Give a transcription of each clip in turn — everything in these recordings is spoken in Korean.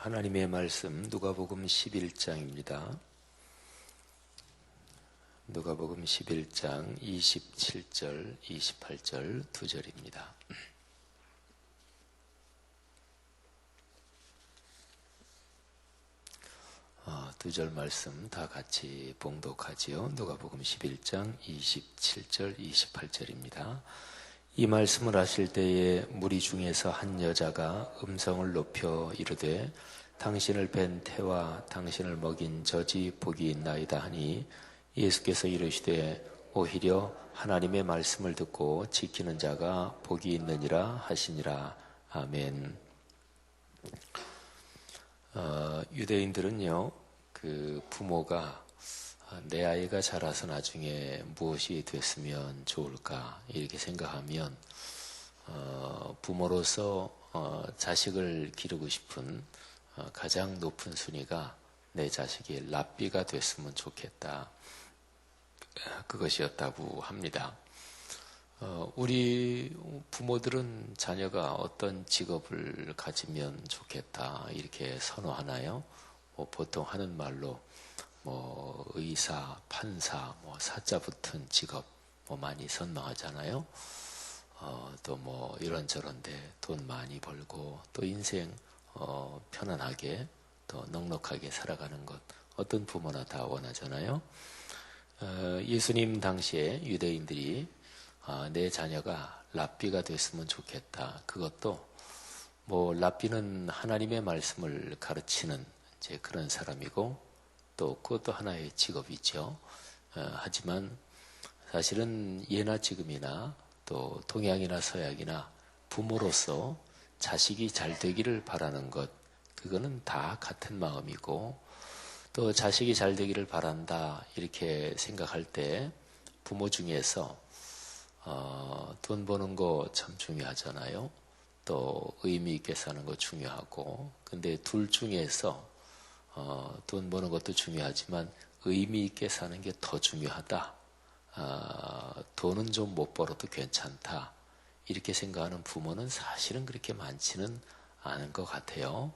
하나님의 말씀 누가복음 11장입니다. 누가복음 11장 27절, 28절 두 절입니다. 두 절 말씀 다 같이 봉독하지요. 누가복음 11장 27절, 28절입니다. 이 말씀을 하실 때에 무리 중에서 한 여자가 음성을 높여 이르되 당신을 뵌 태와 당신을 먹인 젖이 복이 있나이다 하니 예수께서 이르시되 오히려 하나님의 말씀을 듣고 지키는 자가 복이 있느니라 하시니라. 아멘. 유대인들은요, 부모가 내 아이가 자라서 나중에 무엇이 됐으면 좋을까 이렇게 생각하면 부모로서 자식을 기르고 싶은 가장 높은 순위가 내 자식이 랍비가 됐으면 좋겠다, 그것이었다고 합니다. 우리 부모들은 자녀가 어떤 직업을 가지면 좋겠다 이렇게 선호하나요? 보통 하는 말로 의사, 판사, 사자 붙은 직업 많이 선망하잖아요. 또 이런저런데 돈 많이 벌고 또 인생 편안하게 또 넉넉하게 살아가는 것 어떤 부모나 다 원하잖아요. 예수님 당시에 유대인들이 내 자녀가 랍비가 됐으면 좋겠다. 그것도 랍비는 하나님의 말씀을 가르치는 이제 그런 사람이고 또 그것도 하나의 직업이죠. 하지만 사실은 예나 지금이나 또 동양이나 서양이나 부모로서 자식이 잘 되기를 바라는 것, 그거는 다 같은 마음이고 또 자식이 잘 되기를 바란다 이렇게 생각할 때 부모 중에서 돈 버는 거 참 중요하잖아요. 또 의미 있게 사는 거 중요하고, 근데 둘 중에서 돈 버는 것도 중요하지만 의미 있게 사는 게 더 중요하다. 돈은 좀 못 벌어도 괜찮다. 이렇게 생각하는 부모는 사실은 그렇게 많지는 않은 것 같아요.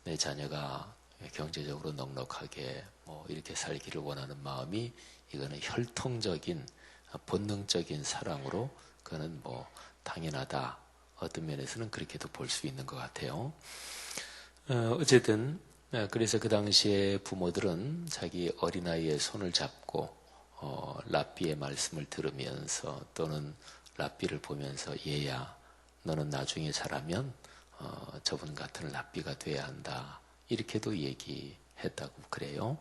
내 자녀가 경제적으로 넉넉하게 이렇게 살기를 원하는 마음이 이거는 혈통적인 본능적인 사랑으로 그거는 당연하다. 어떤 면에서는 그렇게도 볼 수 있는 것 같아요. 어쨌든 그래서 그 당시에 부모들은 자기 어린아이의 손을 잡고 랍비의 말씀을 들으면서 또는 랍비를 보면서 얘야, 너는 나중에 자라면 저분 같은 랍비가 돼야 한다. 이렇게도 얘기했다고 그래요.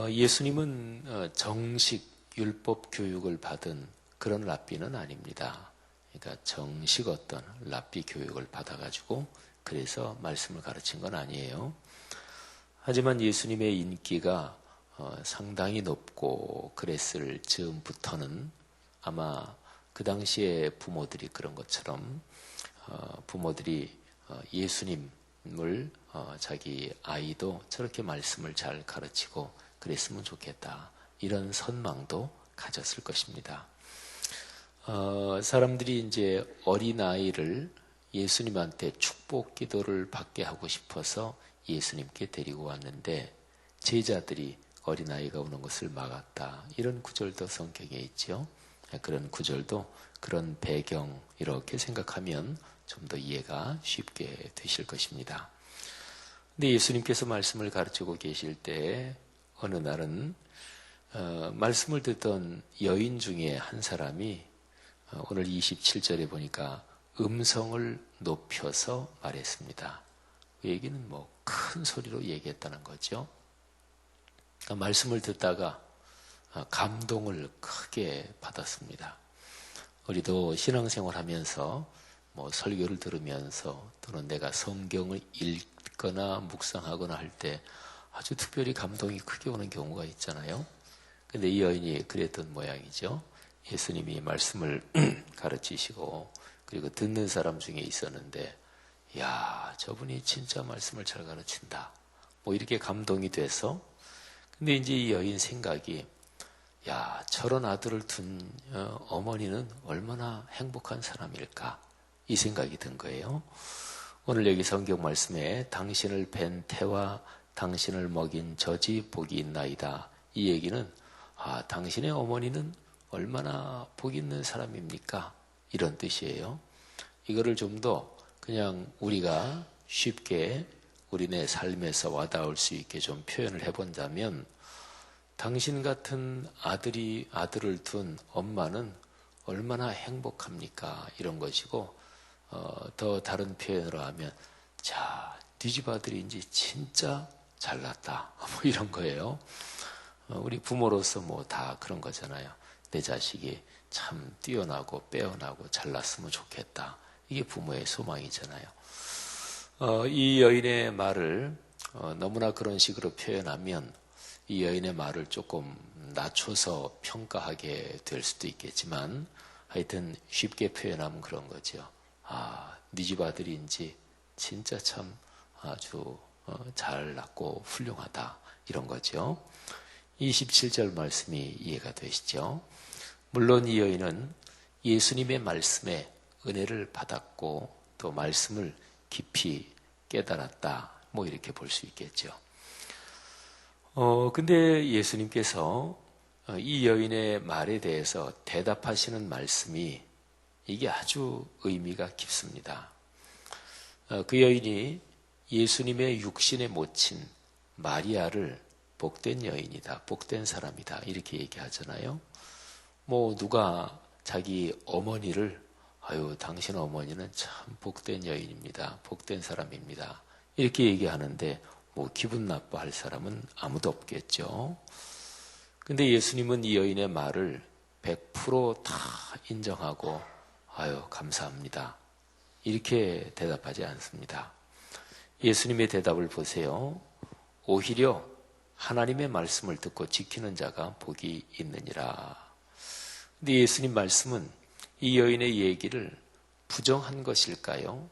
예수님은 정식 율법 교육을 받은 그런 랍비는 아닙니다. 그러니까 정식 어떤 랍비 교육을 받아가지고 그래서 말씀을 가르친 건 아니에요. 하지만 예수님의 인기가 상당히 높고 그랬을 즈음부터는 아마 그 당시에 부모들이 그런 것처럼 부모들이 예수님을 자기 아이도 저렇게 말씀을 잘 가르치고 그랬으면 좋겠다, 이런 선망도 가졌을 것입니다. 사람들이 이제 어린아이를 예수님한테 축복 기도를 받게 하고 싶어서 예수님께 데리고 왔는데 제자들이 어린아이가 오는 것을 막았다. 이런 구절도 성경에 있죠. 그런 구절도 그런 배경 이렇게 생각하면 좀 더 이해가 쉽게 되실 것입니다. 근데 예수님께서 말씀을 가르치고 계실 때 어느 날은 말씀을 듣던 여인 중에 한 사람이 오늘 27절에 보니까 음성을 높여서 말했습니다. 그 얘기는 큰 소리로 얘기했다는 거죠. 그러니까 말씀을 듣다가 감동을 크게 받았습니다. 우리도 신앙생활 하면서 설교를 들으면서 또는 내가 성경을 읽거나 묵상하거나 할 때 아주 특별히 감동이 크게 오는 경우가 있잖아요. 근데 이 여인이 그랬던 모양이죠. 예수님이 말씀을 가르치시고 그리고 듣는 사람 중에 있었는데, 야, 저분이 진짜 말씀을 잘 가르친다, 이렇게 감동이 돼서, 근데 이제 이 여인 생각이, 야, 저런 아들을 둔 어머니는 얼마나 행복한 사람일까, 이 생각이 든 거예요. 오늘 여기 성경 말씀에 당신을 뵌 태와 당신을 먹인 젖이 복이 있나이다. 이 얘기는 당신의 어머니는 얼마나 복 있는 사람입니까? 이런 뜻이에요. 이거를 좀 더 그냥 우리가 쉽게 우리네 삶에서 와닿을 수 있게 좀 표현을 해본다면 당신 같은 아들을 둔 엄마는 얼마나 행복합니까? 이런 것이고 더 다른 표현으로 하면 자, 네 집 아들인지 진짜 잘났다. 뭐 이런 거예요. 우리 부모로서 뭐 다 그런 거잖아요. 내 자식이 참 뛰어나고 빼어나고 잘났으면 좋겠다. 이게 부모의 소망이잖아요. 이 여인의 말을 너무나 그런 식으로 표현하면 이 여인의 말을 조금 낮춰서 평가하게 될 수도 있겠지만 하여튼 쉽게 표현하면 그런 거죠. 네 집 아들인지 진짜 참 아주 잘났고 훌륭하다. 이런 거죠. 27절 말씀이 이해가 되시죠? 물론 이 여인은 예수님의 말씀에 은혜를 받았고 또 말씀을 깊이 깨달았다. 뭐 이렇게 볼 수 있겠죠. 근데 예수님께서 이 여인의 말에 대해서 대답하시는 말씀이 이게 아주 의미가 깊습니다. 그 여인이 예수님의 육신의 모친 마리아를 복된 여인이다, 복된 사람이다 이렇게 얘기하잖아요. 뭐 누가 자기 어머니를 당신 어머니는 참 복된 여인입니다, 복된 사람입니다 이렇게 얘기하는데 뭐 기분 나빠할 사람은 아무도 없겠죠. 근데 예수님은 이 여인의 말을 100% 다 인정하고 감사합니다 이렇게 대답하지 않습니다. 예수님의 대답을 보세요. 오히려 하나님의 말씀을 듣고 지키는 자가 복이 있느니라. 근데 예수님 말씀은 이 여인의 얘기를 부정한 것일까요?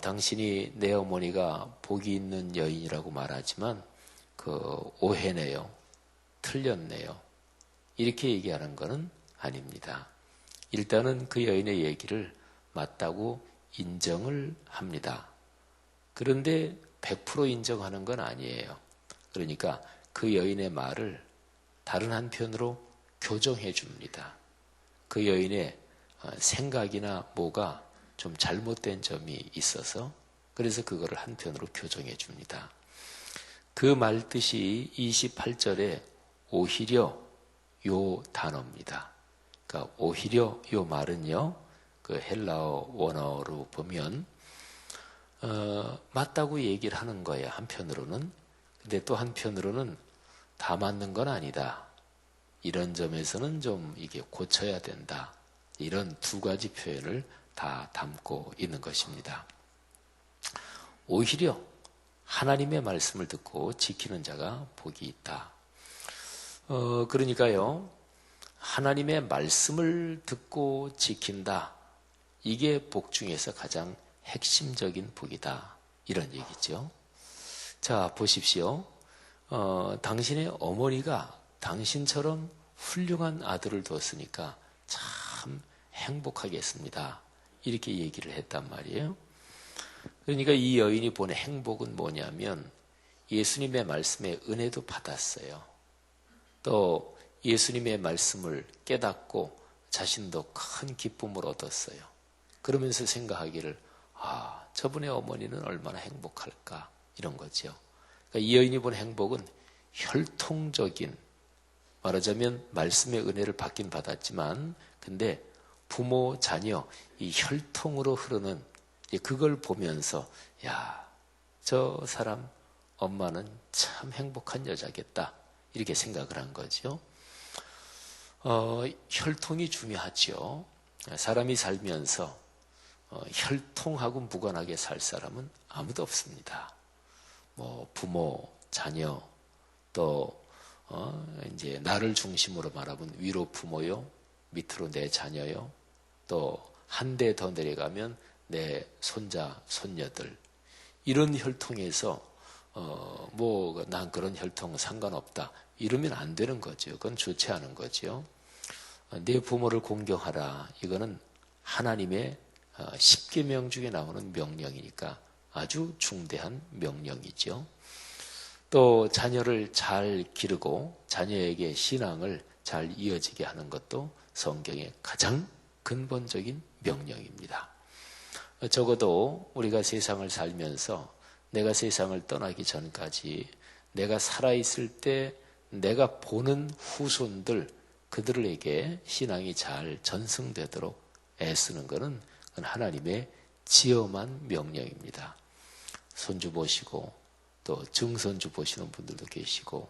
당신이 내 어머니가 복이 있는 여인이라고 말하지만 그 오해네요. 틀렸네요. 이렇게 얘기하는 것은 아닙니다. 일단은 그 여인의 얘기를 맞다고 인정을 합니다. 그런데 100% 인정하는 건 아니에요. 그러니까 그 여인의 말을 다른 한편으로 교정해 줍니다. 그 여인의 생각이나 뭐가 좀 잘못된 점이 있어서 그래서 그거를 한편으로 교정해 줍니다. 그 말 뜻이 28절에 오히려 요 단어입니다. 그러니까 오히려 요 말은요, 그 헬라어 원어로 보면 맞다고 얘기를 하는 거예요. 한편으로는. 근데 또 한편으로는 다 맞는 건 아니다. 이런 점에서는 좀 이게 고쳐야 된다. 이런 두 가지 표현을 다 담고 있는 것입니다. 오히려 하나님의 말씀을 듣고 지키는 자가 복이 있다. 그러니까요, 하나님의 말씀을 듣고 지킨다. 이게 복 중에서 가장 핵심적인 복이다. 이런 얘기죠. 자, 보십시오. 당신의 어머니가 당신처럼 훌륭한 아들을 뒀으니까 참 행복하겠습니다. 이렇게 얘기를 했단 말이에요. 그러니까 이 여인이 본 행복은 뭐냐면 예수님의 말씀에 은혜도 받았어요. 또 예수님의 말씀을 깨닫고 자신도 큰 기쁨을 얻었어요. 그러면서 생각하기를 저분의 어머니는 얼마나 행복할까 이런 거죠. 그러니까 이 여인이 본 행복은 혈통적인, 말하자면 말씀의 은혜를 받긴 받았지만 근데 부모, 자녀 이 혈통으로 흐르는 그걸 보면서 저 사람 엄마는 참 행복한 여자겠다 이렇게 생각을 한 거죠. 혈통이 중요하죠. 사람이 살면서 혈통하고 무관하게 살 사람은 아무도 없습니다. 뭐 부모, 자녀, 또 이제 나를 중심으로 바라본 위로 부모요, 밑으로 내 자녀요, 또 한 대 더 내려가면 내 손자, 손녀들 이런 혈통에서 뭐 난 그런 혈통 상관없다 이러면 안 되는 거죠. 그건 좋지 않은 거죠. 내 부모를 공경하라. 이거는 하나님의 10계명 중에 나오는 명령이니까 아주 중대한 명령이죠. 또 자녀를 잘 기르고 자녀에게 신앙을 잘 이어지게 하는 것도 성경의 가장 근본적인 명령입니다. 적어도 우리가 세상을 살면서 내가 세상을 떠나기 전까지 내가 살아있을 때 내가 보는 후손들, 그들에게 신앙이 잘 전승되도록 애쓰는 것은 하나님의 지엄한 명령입니다. 손주 보시고 또 증손주 보시는 분들도 계시고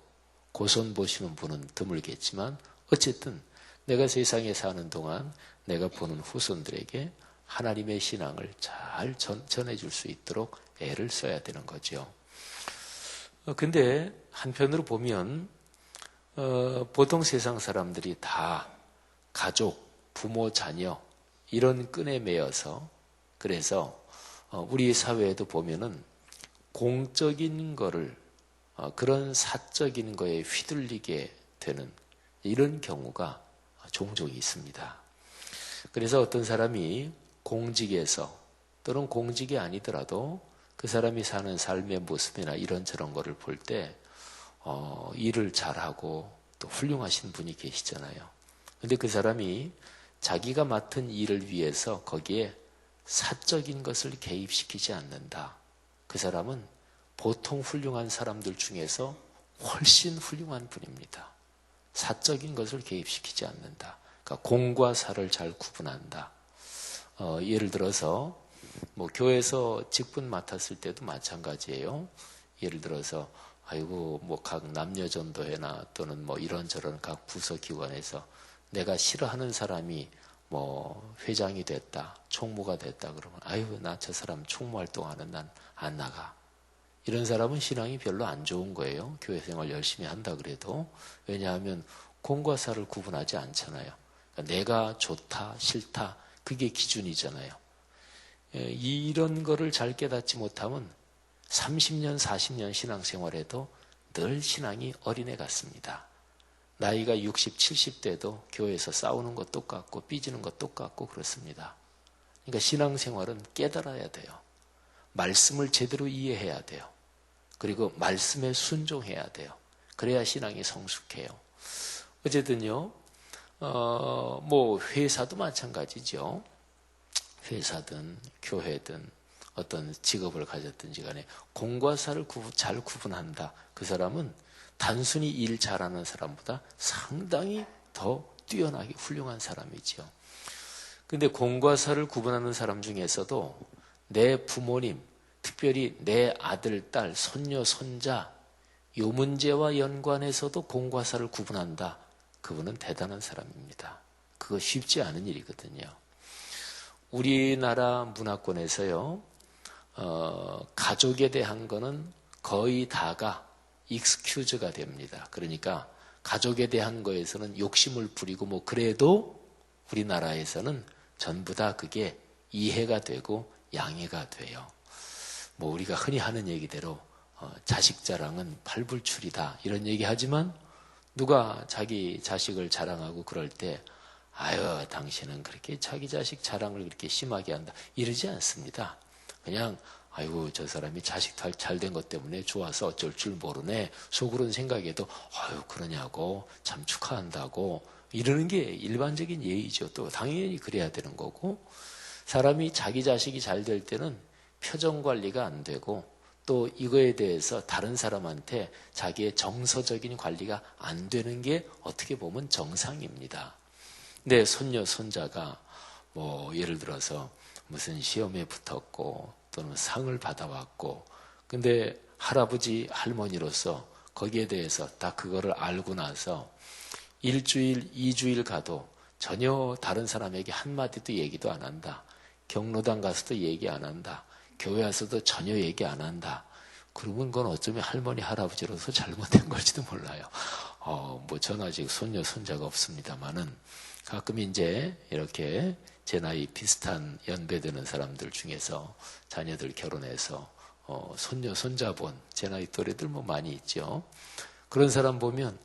고손 보시는 분은 드물겠지만 어쨌든 내가 세상에 사는 동안 내가 보는 후손들에게 하나님의 신앙을 잘 전해줄 수 있도록 애를 써야 되는 거죠. 근데 한편으로 보면 보통 세상 사람들이 다 가족, 부모, 자녀 이런 끈에 매여서 그래서 우리 사회에도 보면은 공적인 거를 그런 사적인 거에 휘둘리게 되는 이런 경우가 종종 있습니다. 그래서 어떤 사람이 공직에서 또는 공직이 아니더라도 그 사람이 사는 삶의 모습이나 이런저런 거를 볼 때 일을 잘하고 또 훌륭하신 분이 계시잖아요. 근데 그 사람이 자기가 맡은 일을 위해서 거기에 사적인 것을 개입시키지 않는다. 그 사람은 보통 훌륭한 사람들 중에서 훨씬 훌륭한 분입니다. 사적인 것을 개입시키지 않는다. 그러니까 공과 사를 잘 구분한다. 예를 들어서 뭐 교회에서 직분 맡았을 때도 마찬가지예요. 예를 들어서 아이고 뭐 각 남녀전도회나 또는 뭐 이런저런 각 부서기관에서 내가 싫어하는 사람이 뭐 회장이 됐다, 총무가 됐다 그러면 아유 나 저 사람 총무 활동하는 난 안 나가. 이런 사람은 신앙이 별로 안 좋은 거예요. 교회 생활 열심히 한다 그래도. 왜냐하면 공과 사를 구분하지 않잖아요. 그러니까 내가 좋다, 싫다 그게 기준이잖아요. 이런 거를 잘 깨닫지 못하면 30년, 40년 신앙생활에도 늘 신앙이 어린애 같습니다. 나이가 60, 70대도 교회에서 싸우는 것 똑같고 삐지는 것 똑같고 그렇습니다. 그러니까 신앙생활은 깨달아야 돼요. 말씀을 제대로 이해해야 돼요. 그리고 말씀에 순종해야 돼요. 그래야 신앙이 성숙해요. 어쨌든요, 뭐 회사도 마찬가지죠. 회사든 교회든 어떤 직업을 가졌든지 간에 공과 사를 잘 구분한다. 그 사람은 단순히 일 잘하는 사람보다 상당히 더 뛰어나게 훌륭한 사람이죠. 근데 공과 사를 구분하는 사람 중에서도 내 부모님, 특별히 내 아들, 딸, 손녀, 손자 요 문제와 연관해서도 공과 사를 구분한다. 그분은 대단한 사람입니다. 그거 쉽지 않은 일이거든요. 우리나라 문화권에서요, 가족에 대한 거는 거의 다가 익스큐즈가 됩니다. 그러니까 가족에 대한 거에서는 욕심을 부리고 뭐 그래도 우리나라에서는 전부 다 그게 이해가 되고 양해가 돼요. 뭐 우리가 흔히 하는 얘기대로 자식 자랑은 팔불출이다 이런 얘기 하지만 누가 자기 자식을 자랑하고 그럴 때 아유 당신은 그렇게 자기 자식 자랑을 그렇게 심하게 한다 이러지 않습니다. 그냥 아이고 저 사람이 자식 잘 된 것 때문에 좋아서 어쩔 줄 모르네 속으로는 생각해도 아유 그러냐고 참 축하한다고 이러는 게 일반적인 예의죠. 또 당연히 그래야 되는 거고 사람이 자기 자식이 잘 될 때는 표정 관리가 안 되고 또 이거에 대해서 다른 사람한테 자기의 정서적인 관리가 안 되는 게 어떻게 보면 정상입니다. 내 손녀 손자가 뭐 예를 들어서 무슨 시험에 붙었고 또는 상을 받아왔고 근데 할아버지 할머니로서 거기에 대해서 다 그거를 알고 나서 일주일, 2주일 가도 전혀 다른 사람에게 한마디도 얘기도 안 한다. 경로당 가서도 얘기 안 한다. 교회 와서도 전혀 얘기 안 한다. 그러면 그건 어쩌면 할머니, 할아버지로서 잘못된 걸지도 몰라요. 뭐 저는 아직 손녀, 손자가 없습니다만은 가끔 이제 이렇게 제 나이 비슷한 연배되는 사람들 중에서 자녀들 결혼해서 손녀, 손자 본 제 나이 또래들 뭐 많이 있죠. 그런 사람 보면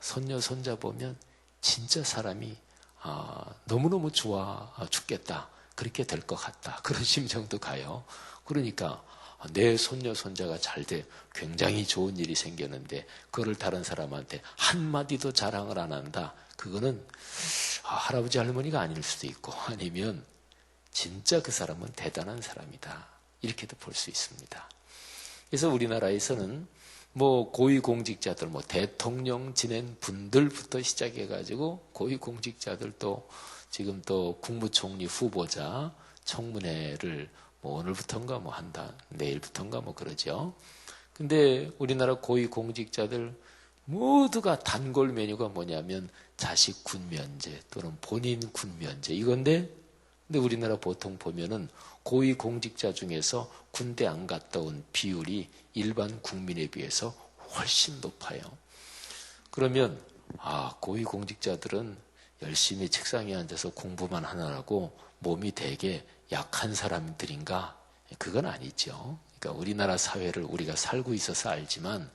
손녀, 손자 보면 진짜 사람이 너무너무 좋아 죽겠다. 그렇게 될 것 같다. 그런 심정도 가요. 그러니까 내 손녀 손자가 잘 돼 굉장히 좋은 일이 생겼는데 그거를 다른 사람한테 한마디도 자랑을 안 한다. 그거는 할아버지 할머니가 아닐 수도 있고 아니면 진짜 그 사람은 대단한 사람이다. 이렇게도 볼 수 있습니다. 그래서 우리나라에서는 뭐 고위공직자들, 뭐 대통령 지낸 분들부터 시작해가지고 고위공직자들도 지금 또 국무총리 후보자 청문회를 뭐 오늘부터인가 뭐 한다, 내일부터인가 뭐 그러죠. 근데 우리나라 고위공직자들 모두가 단골 메뉴가 뭐냐면 자식 군면제 또는 본인 군면제 이건데, 근데 우리나라 보통 보면은 고위공직자 중에서 군대 안 갔다 온 비율이 일반 국민에 비해서 훨씬 높아요. 그러면 고위공직자들은 열심히 책상에 앉아서 공부만 하느라고 몸이 되게 약한 사람들인가? 그건 아니죠. 그러니까 우리나라 사회를 우리가 살고 있어서 알지만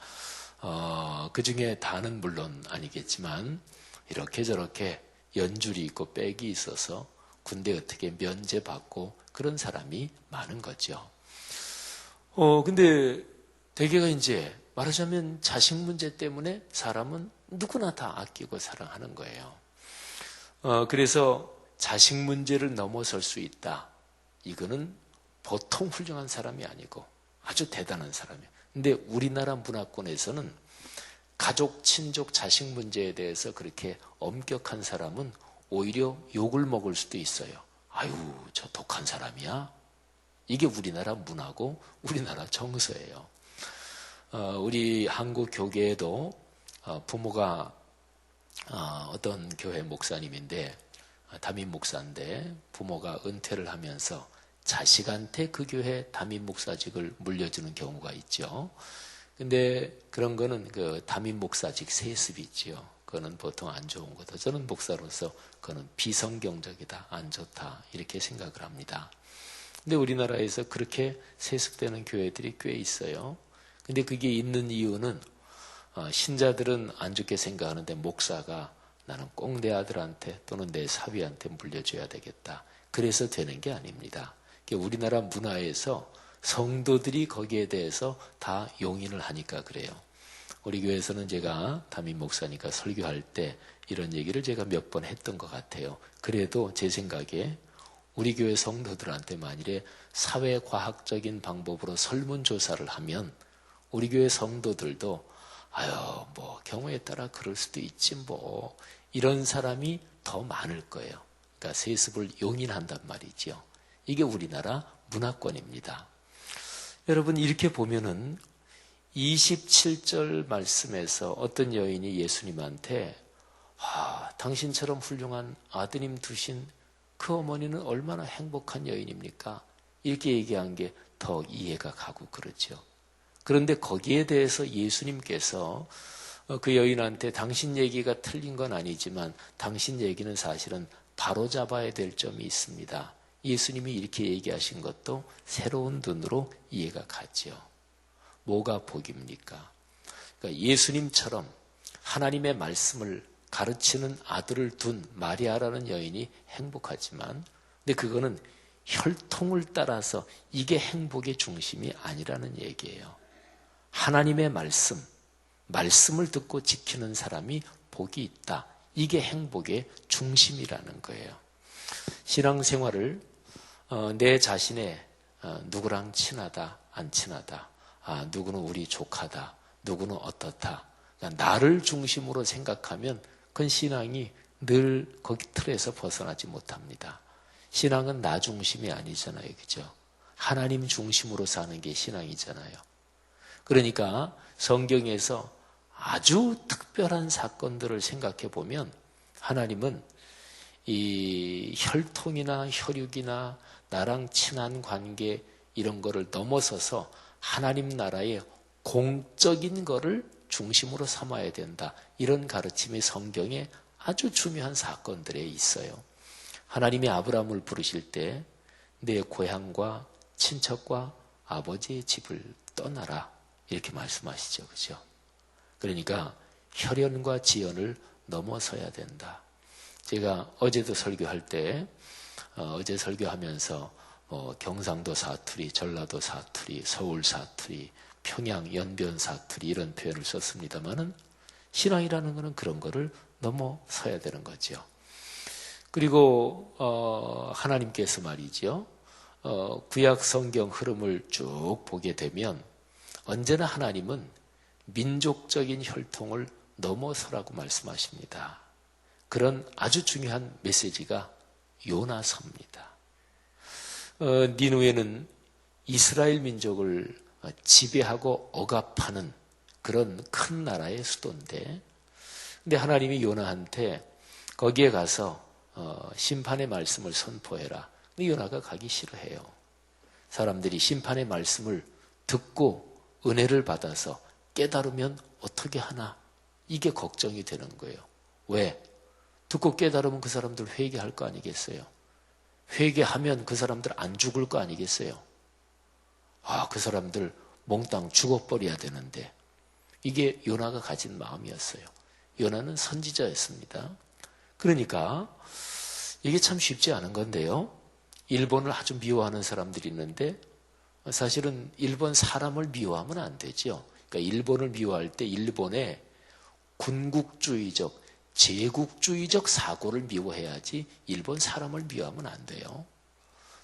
그 중에 다는 물론 아니겠지만 이렇게 저렇게 연줄이 있고 빽이 있어서 군대 어떻게 면제받고 그런 사람이 많은 거죠. 근데 대개가 이제 말하자면 자식 문제 때문에 사람은 누구나 다 아끼고 사랑하는 거예요. 그래서 자식 문제를 넘어설 수 있다. 이거는 보통 훌륭한 사람이 아니고 아주 대단한 사람이에요. 근데 우리나라 문화권에서는 가족, 친족, 자식 문제에 대해서 그렇게 엄격한 사람은 오히려 욕을 먹을 수도 있어요. 아유, 저 독한 사람이야? 이게 우리나라 문화고 우리나라 정서예요. 우리 한국 교계에도 부모가 어떤 교회 목사님인데 담임 목사인데 부모가 은퇴를 하면서 자식한테 그 교회 담임 목사직을 물려주는 경우가 있죠. 근데 그런 거는 그 담임 목사직 세습이 있죠. 그거는 보통 안 좋은 거다. 저는 목사로서 그거는 비성경적이다, 안 좋다 이렇게 생각을 합니다. 근데 우리나라에서 그렇게 세습되는 교회들이 꽤 있어요. 근데 그게 있는 이유는 신자들은 안 좋게 생각하는데 목사가 나는 꼭 내 아들한테 또는 내 사위한테 물려줘야 되겠다. 그래서 되는 게 아닙니다. 우리나라 문화에서 성도들이 거기에 대해서 다 용인을 하니까 그래요. 우리 교회에서는 제가 담임 목사니까 설교할 때 이런 얘기를 제가 몇 번 했던 것 같아요. 그래도 제 생각에 우리 교회 성도들한테 만일에 사회과학적인 방법으로 설문조사를 하면 우리 교회 성도들도 뭐 경우에 따라 그럴 수도 있지 뭐 이런 사람이 더 많을 거예요. 그러니까 세습을 용인한단 말이죠. 이게 우리나라 문화권입니다. 여러분 이렇게 보면은 27절 말씀에서 어떤 여인이 예수님한테 당신처럼 훌륭한 아드님 두신 그 어머니는 얼마나 행복한 여인입니까? 이렇게 얘기한 게 더 이해가 가고 그렇죠. 그런데 거기에 대해서 예수님께서 그 여인한테 당신 얘기가 틀린 건 아니지만 당신 얘기는 사실은 바로잡아야 될 점이 있습니다. 예수님이 이렇게 얘기하신 것도 새로운 눈으로 이해가 가죠. 뭐가 복입니까? 그러니까 예수님처럼 하나님의 말씀을 가르치는 아들을 둔 마리아라는 여인이 행복하지만 근데 그거는 혈통을 따라서 이게 행복의 중심이 아니라는 얘기예요. 하나님의 말씀을 듣고 지키는 사람이 복이 있다. 이게 행복의 중심이라는 거예요. 신앙생활을 내 자신의 누구랑 친하다, 안 친하다, 누구는 우리 조카다, 누구는 어떻다. 그러니까 나를 중심으로 생각하면 그건 신앙이 늘 거기 틀에서 벗어나지 못합니다. 신앙은 나 중심이 아니잖아요. 그죠? 하나님 중심으로 사는 게 신앙이잖아요. 그러니까 성경에서 아주 특별한 사건들을 생각해 보면 하나님은 이 혈통이나 혈육이나 나랑 친한 관계 이런 거를 넘어서서 하나님 나라의 공적인 거를 중심으로 삼아야 된다. 이런 가르침이 성경에 아주 중요한 사건들에 있어요. 하나님이 아브라함을 부르실 때 내 고향과 친척과 아버지의 집을 떠나라. 이렇게 말씀하시죠. 그죠? 그러니까 혈연과 지연을 넘어서야 된다. 제가 어제도 설교할 때 어제 설교하면서 경상도 사투리, 전라도 사투리, 서울 사투리, 평양 연변 사투리 이런 표현을 썼습니다만은 신앙이라는 것은 그런 거를 넘어서야 되는 거죠. 그리고 하나님께서 말이죠. 구약 성경 흐름을 쭉 보게 되면 언제나 하나님은 민족적인 혈통을 넘어서라고 말씀하십니다. 그런 아주 중요한 메시지가 요나서입니다. 니느웨는 이스라엘 민족을 지배하고 억압하는 그런 큰 나라의 수도인데, 근데 하나님이 요나한테 거기에 가서 심판의 말씀을 선포해라. 근데 요나가 가기 싫어해요. 사람들이 심판의 말씀을 듣고 은혜를 받아서 깨달으면 어떻게 하나? 이게 걱정이 되는 거예요. 왜? 듣고 깨달으면 그 사람들 회개할 거 아니겠어요? 회개하면 그 사람들 안 죽을 거 아니겠어요? 그 사람들 몽땅 죽어버려야 되는데, 이게 요나가 가진 마음이었어요. 요나는 선지자였습니다. 그러니까 이게 참 쉽지 않은 건데요. 일본을 아주 미워하는 사람들이 있는데 사실은 일본 사람을 미워하면 안 되죠. 그러니까 일본을 미워할 때 일본의 군국주의적, 제국주의적 사고를 미워해야지 일본 사람을 미워하면 안 돼요.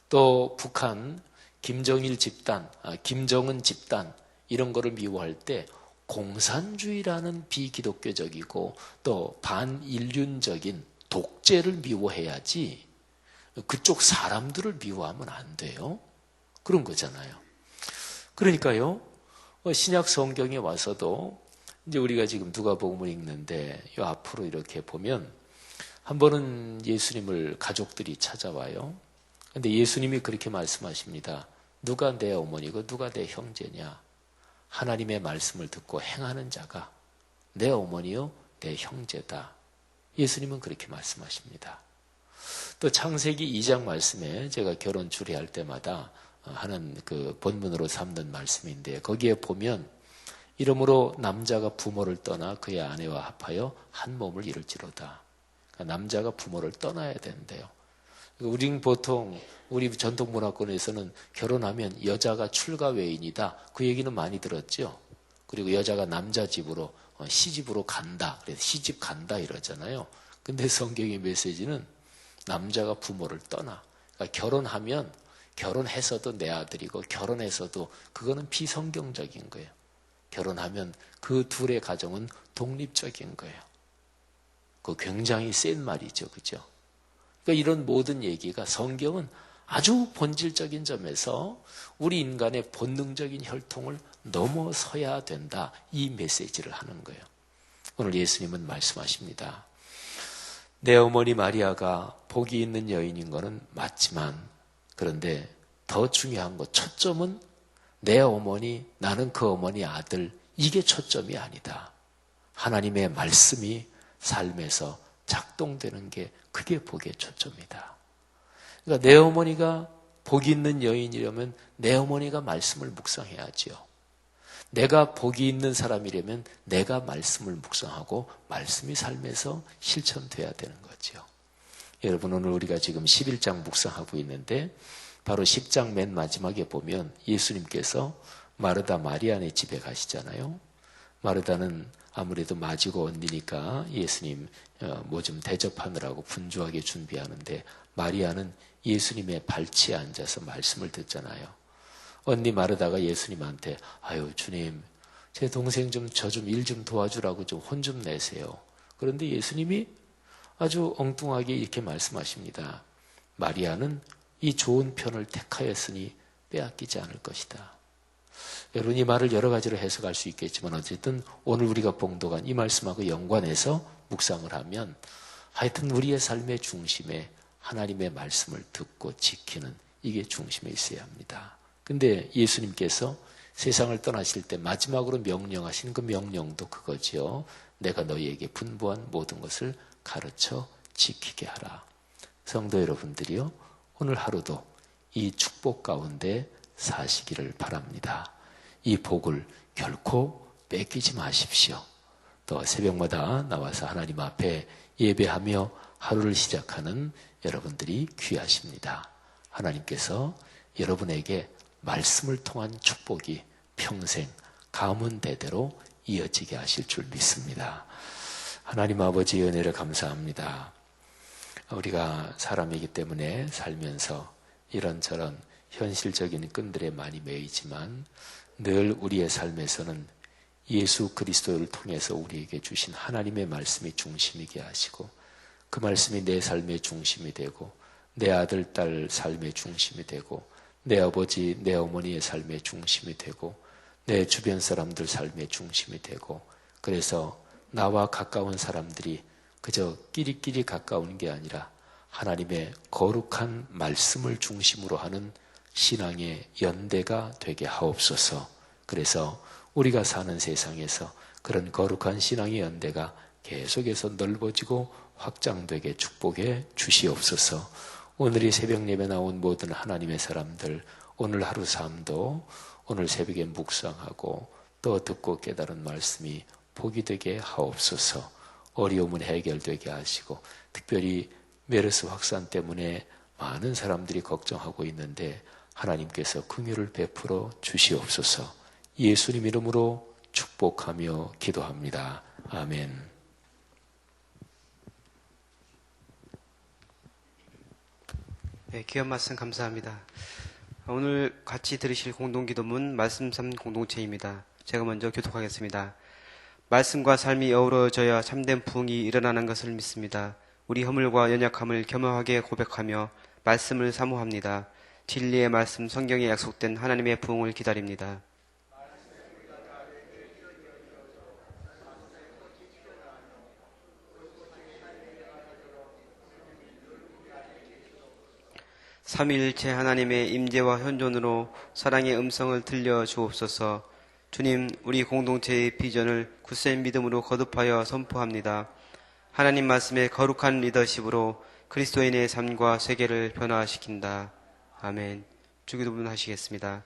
또 북한 김정일 집단, 김정은 집단 이런 거를 미워할 때 공산주의라는 비기독교적이고 또 반인륜적인 독재를 미워해야지 그쪽 사람들을 미워하면 안 돼요. 그런 거잖아요. 그러니까요, 신약 성경에 와서도 이제 우리가 지금 누가복음을 읽는데 요 앞으로 이렇게 보면 한 번은 예수님을 가족들이 찾아와요. 근데 예수님이 그렇게 말씀하십니다. 누가 내 어머니고 누가 내 형제냐? 하나님의 말씀을 듣고 행하는 자가 내 어머니요 내 형제다. 예수님은 그렇게 말씀하십니다. 또 창세기 2장 말씀에 제가 결혼 주례할 때마다 하는 그 본문으로 삼는 말씀인데 거기에 보면 이러므로 남자가 부모를 떠나 그의 아내와 합하여 한 몸을 이룰지로다. 그러니까 남자가 부모를 떠나야 된대요. 우리는 보통 우리 전통 문화권에서는 결혼하면 여자가 출가 외인이다. 그 얘기는 많이 들었죠. 그리고 여자가 남자 집으로 시집으로 간다. 그래서 시집 간다 이러잖아요. 근데 성경의 메시지는 남자가 부모를 떠나. 그러니까 결혼하면 결혼해서도 내 아들이고 결혼해서도 그거는 비성경적인 거예요. 결혼하면 그 둘의 가정은 독립적인 거예요. 그 굉장히 센 말이죠. 그죠? 그러니까 이런 모든 얘기가 성경은 아주 본질적인 점에서 우리 인간의 본능적인 혈통을 넘어서야 된다. 이 메시지를 하는 거예요. 오늘 예수님은 말씀하십니다. 내 어머니 마리아가 복이 있는 여인인 거는 맞지만 그런데 더 중요한 것, 초점은 내 어머니, 나는 그 어머니 아들, 이게 초점이 아니다. 하나님의 말씀이 삶에서 작동되는 게 그게 복의 초점이다. 그러니까 내 어머니가 복이 있는 여인이려면 내 어머니가 말씀을 묵상해야지요. 내가 복이 있는 사람이려면 내가 말씀을 묵상하고 말씀이 삶에서 실천돼야 되는 거죠. 여러분 오늘 우리가 지금 11장 묵상하고 있는데 바로 10장 맨 마지막에 보면 예수님께서 마르다 마리아네 집에 가시잖아요. 마르다는 아무래도 맞이고 언니니까 예수님 뭐 좀 대접하느라고 분주하게 준비하는데 마리아는 예수님의 발치에 앉아서 말씀을 듣잖아요. 언니 마르다가 예수님한테 아유 주님 제 동생 좀 저 좀 일 좀 도와주라고 좀 혼 좀 내세요. 그런데 예수님이 아주 엉뚱하게 이렇게 말씀하십니다. 마리아는 이 좋은 편을 택하였으니 빼앗기지 않을 것이다. 여러분 이 말을 여러 가지로 해석할 수 있겠지만 어쨌든 오늘 우리가 봉독한 이 말씀하고 연관해서 묵상을 하면 하여튼 우리의 삶의 중심에 하나님의 말씀을 듣고 지키는 이게 중심에 있어야 합니다. 근데 예수님께서 세상을 떠나실 때 마지막으로 명령하신 그 명령도 그거지요. 내가 너희에게 분부한 모든 것을 가르쳐 지키게 하라. 성도 여러분들이요. 오늘 하루도 이 축복 가운데 사시기를 바랍니다. 이 복을 결코 뺏기지 마십시오. 또 새벽마다 나와서 하나님 앞에 예배하며 하루를 시작하는 여러분들이 귀하십니다. 하나님께서 여러분에게 말씀을 통한 축복이 평생 가문 대대로 이어지게 하실 줄 믿습니다. 하나님 아버지의 은혜를 감사합니다. 우리가 사람이기 때문에 살면서 이런저런 현실적인 끈들에 많이 매이지만 늘 우리의 삶에서는 예수 그리스도를 통해서 우리에게 주신 하나님의 말씀이 중심이게 하시고 그 말씀이 내 삶의 중심이 되고 내 아들, 딸 삶의 중심이 되고 내 아버지, 내 어머니의 삶의 중심이 되고 내 주변 사람들 삶의 중심이 되고 그래서 나와 가까운 사람들이 그저 끼리끼리 가까운 게 아니라 하나님의 거룩한 말씀을 중심으로 하는 신앙의 연대가 되게 하옵소서. 그래서 우리가 사는 세상에서 그런 거룩한 신앙의 연대가 계속해서 넓어지고 확장되게 축복해 주시옵소서. 오늘 이 새벽 예배 나온 모든 하나님의 사람들 오늘 하루 삶도 오늘 새벽에 묵상하고 또 듣고 깨달은 말씀이 복이 되게 하옵소서. 어려움은 해결되게 하시고 특별히 메르스 확산 때문에 많은 사람들이 걱정하고 있는데 하나님께서 긍휼을 베풀어 주시옵소서. 예수님 이름으로 축복하며 기도합니다. 아멘. 네, 귀한 말씀 감사합니다. 오늘 같이 들으실 공동기도문 말씀 삶 공동체입니다. 제가 먼저 교독하겠습니다. 말씀과 삶이 어우러져야 참된 부흥이 일어나는 것을 믿습니다. 우리 허물과 연약함을 겸허하게 고백하며 말씀을 사모합니다. 진리의 말씀 성경에 약속된 하나님의 부흥을 기다립니다. 삼위일체 하나님의 임재와 현존으로 사랑의 음성을 들려 주옵소서. 주님, 우리 공동체의 비전을 굳센 믿음으로 거듭하여 선포합니다. 하나님 말씀의 거룩한 리더십으로 그리스도인의 삶과 세계를 변화시킨다. 아멘. 주기도문 하시겠습니다.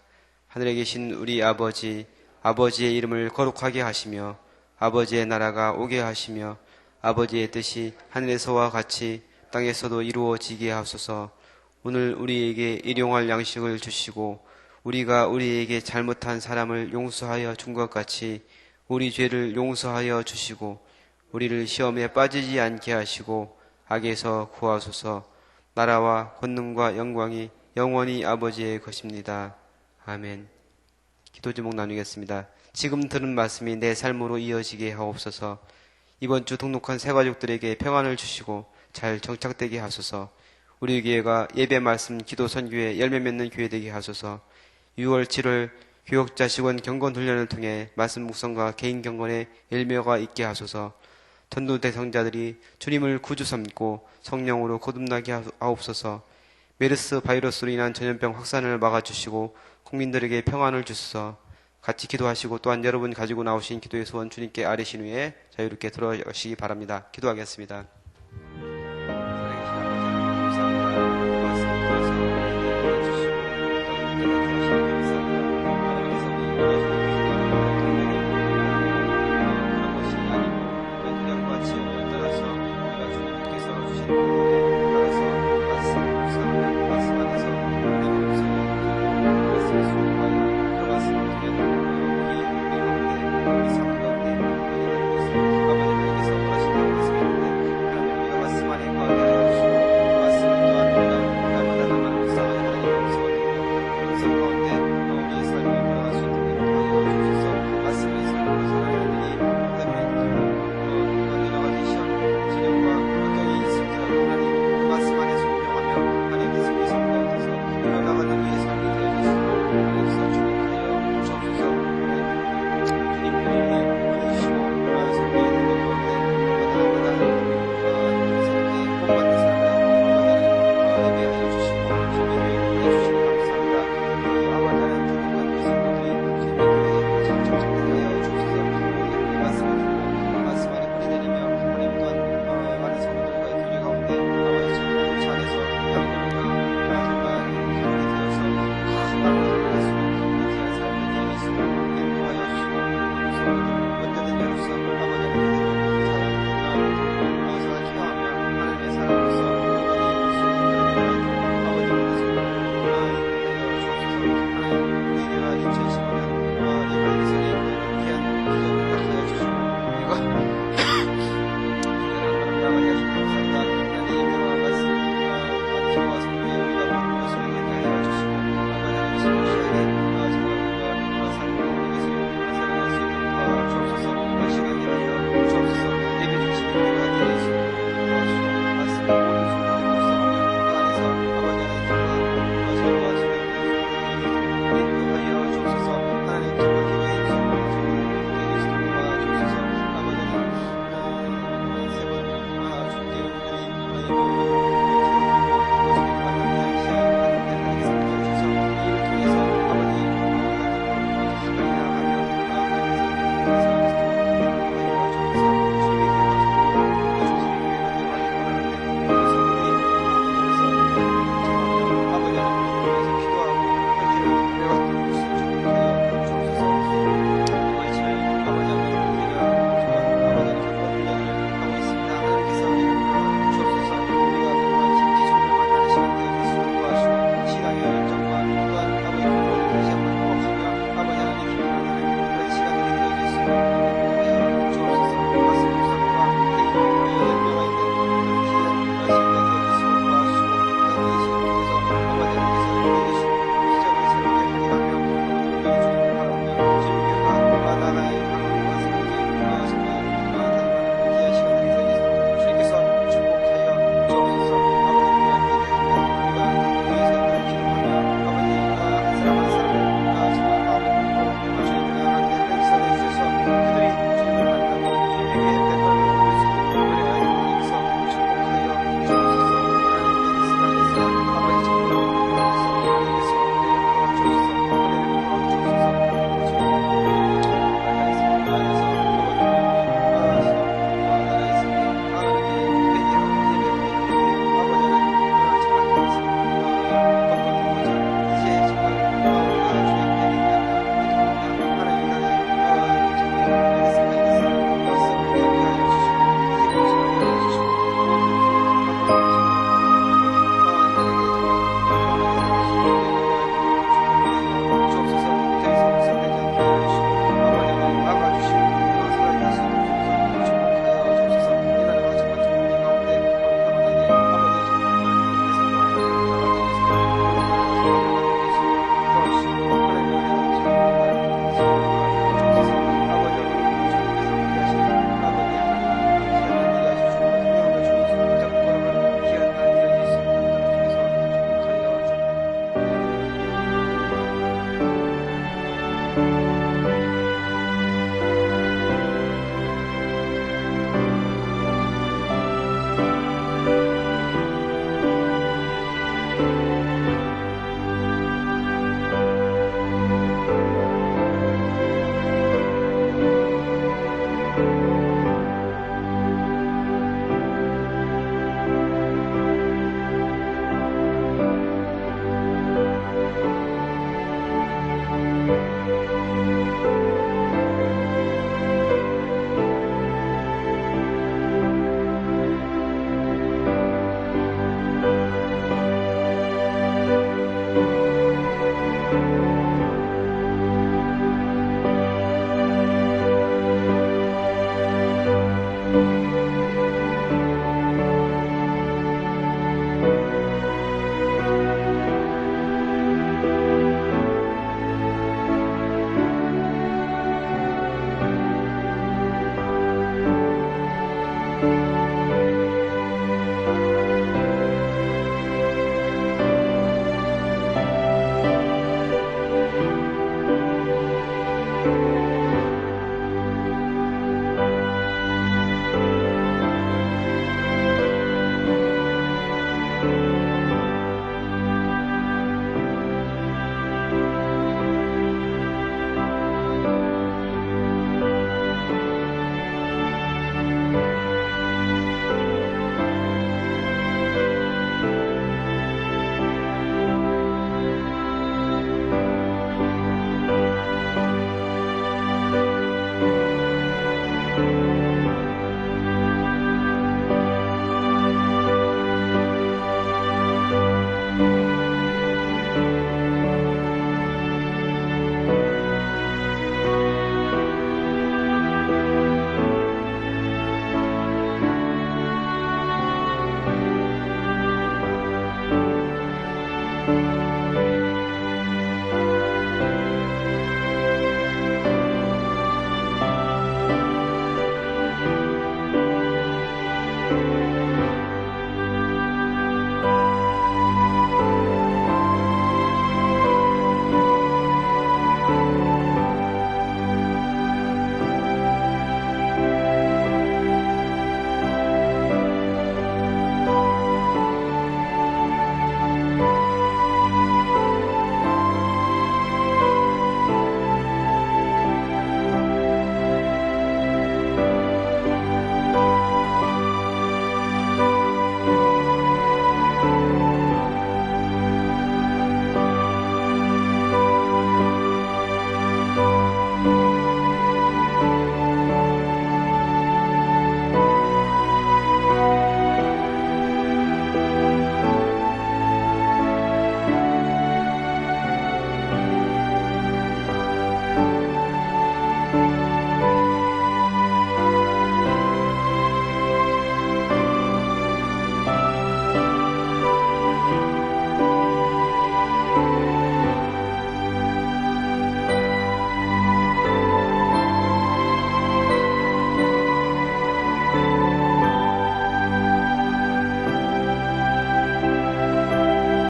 하늘에 계신 우리 아버지, 아버지의 이름을 거룩하게 하시며 아버지의 나라가 오게 하시며 아버지의 뜻이 하늘에서와 같이 땅에서도 이루어지게 하소서. 오늘 우리에게 일용할 양식을 주시고 우리가 우리에게 잘못한 사람을 용서하여 준 것 같이 우리 죄를 용서하여 주시고 우리를 시험에 빠지지 않게 하시고 악에서 구하소서. 나라와 권능과 영광이 영원히 아버지의 것입니다. 아멘. 기도 제목 나누겠습니다. 지금 들은 말씀이 내 삶으로 이어지게 하옵소서. 이번 주 등록한 새가족들에게 평안을 주시고 잘 정착되게 하소서. 우리 교회가 예배 말씀 기도 선교에 열매 맺는 교회 되게 하소서. 6월 7월 교역자 직원 경건 훈련을 통해 말씀 묵상과 개인 경건에 열매가 있게 하소서. 전도 대상자들이 주님을 구주 삼고 성령으로 거듭나게 하옵소서. 메르스 바이러스로 인한 전염병 확산을 막아주시고 국민들에게 평안을 주소서. 같이 기도하시고 또한 여러분 가지고 나오신 기도의 소원 주님께 아뢰신 후에 자유롭게 들어가시기 바랍니다. 기도하겠습니다.